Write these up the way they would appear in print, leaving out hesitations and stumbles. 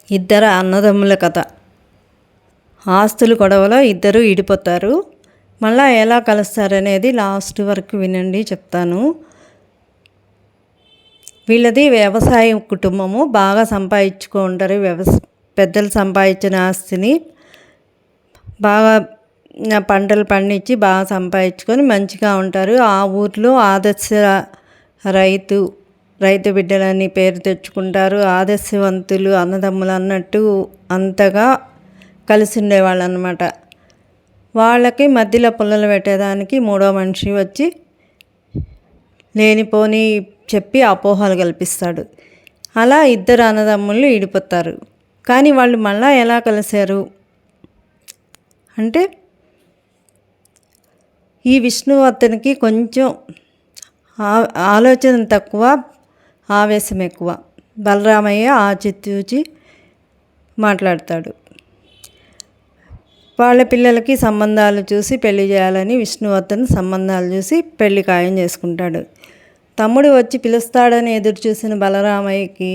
ఇద్దరు అన్నదమ్ముల కథ. ఆస్తుల గొడవలో ఇద్దరు ఇడిపోతారు. మళ్ళీ ఎలా కలుస్తారనేది లాస్ట్ వరకు వినండి, చెప్తాను. వీళ్ళది వ్యవసాయ కుటుంబము. బాగా సంపాదించుకుంటారు. పెద్దలు సంపాదించిన ఆస్తిని బాగా పంటలు పండించి బాగా సంపాదించుకొని మంచిగా ఉంటారు. ఆ ఊర్లో ఆదర్శ రైతు బిడ్డలని పేరు తెచ్చుకుంటారు. ఆదర్శవంతులు అన్నదమ్ములు అన్నట్టు అంతగా కలిసి ఉండేవాళ్ళు అన్నమాట. వాళ్ళకి మధ్యలో పుల్లలు పెట్టేదానికి మూడో మనిషి వచ్చి లేనిపోని చెప్పి అపోహలు కల్పిస్తాడు. అలా ఇద్దరు అన్నదమ్ముళ్ళు విడిపోతారు. కానీ వాళ్ళు మళ్ళీ ఎలా కలిశారు అంటే, ఈ విష్ణువర్ధన్కి కొంచెం ఆలోచన తక్కువ, ఆవేశం ఎక్కువ. బలరామయ్య ఆచితూచి మాట్లాడతాడు. వాళ్ళ పిల్లలకి సంబంధాలు చూసి పెళ్లి చేయాలని విష్ణువర్ధన్ సంబంధాలు చూసి పెళ్లి ఖాయం చేసుకుంటాడు. తమ్ముడు వచ్చి పిలుస్తాడని ఎదురు చూసిన బలరామయ్యకి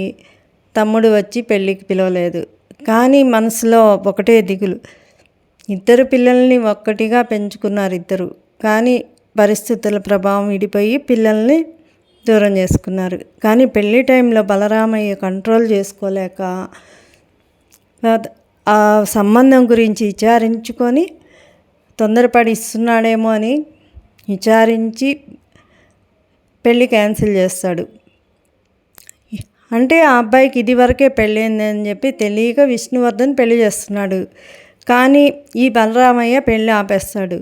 తమ్ముడు వచ్చి పెళ్ళికి పిలవలేదు. కానీ మనసులో ఒకటే దిగులు. ఇద్దరు పిల్లల్ని ఒక్కటిగా పెంచుకున్నారు ఇద్దరు. కానీ పరిస్థితుల ప్రభావం విడిపోయి పిల్లల్ని దూరం చేసుకున్నారు. కానీ పెళ్లి టైంలో బలరామయ్య కంట్రోల్ చేసుకోలేక ఆ సంబంధం గురించి విచారించుకొని తొందరపడి ఇస్తున్నాడేమో అని విచారించి పెళ్ళి క్యాన్సిల్ చేస్తాడు. అంటే ఆ అబ్బాయికి ఇది వరకే పెళ్ళైందని చెప్పి తెలియక విష్ణువర్ధన్ పెళ్లి చేస్తున్నాడు. కానీ ఈ బలరామయ్య పెళ్ళి ఆపేస్తాడు.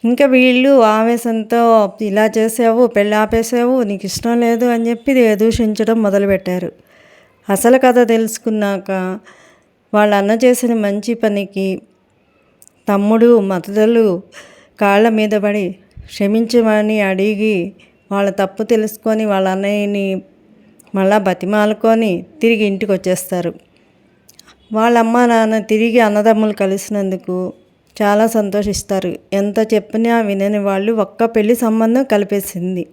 ఇంకా వీళ్ళు ఆవేశంతో ఇలా చేసావు, పెళ్ళి ఆపేసావు, నీకు ఇష్టం లేదు అని చెప్పి దూషించడం మొదలుపెట్టారు. అసలు కథ తెలుసుకున్నాక వాళ్ళ అన్న చేసిన మంచి పనికి తమ్ముడు మద్దతులు కాళ్ళ మీద పడి క్షమించమని అడిగి వాళ్ళ తప్పు తెలుసుకొని వాళ్ళ అన్నయ్యని మళ్ళా బతిమాలుకొని తిరిగి ఇంటికి వచ్చేస్తారు. వాళ్ళ అమ్మ నాన్న తిరిగి అన్నదమ్ములు కలిసినందుకు చాలా సంతోషిస్తారు. ఎంత చెప్పినా వినని వాళ్ళు ఒక్క పెళ్లి సంబంధం కలిపేసింది.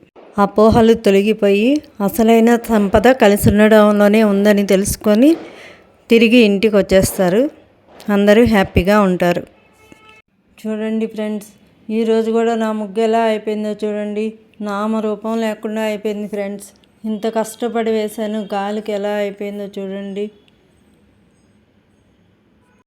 అపోహలు తొలగిపోయి అసలైన సంపద కలిసి ఉండడంలోనే ఉందని తెలుసుకొని తిరిగి ఇంటికి వచ్చేస్తారు. అందరూ హ్యాపీగా ఉంటారు. చూడండి ఫ్రెండ్స్, ఈరోజు కూడా నా ముగ్గు ఎలా అయిపోయిందో చూడండి. నామరూపం లేకుండా అయిపోయింది ఫ్రెండ్స్. ఇంత కష్టపడి వేశాను, గాలికి ఎలా అయిపోయిందో చూడండి.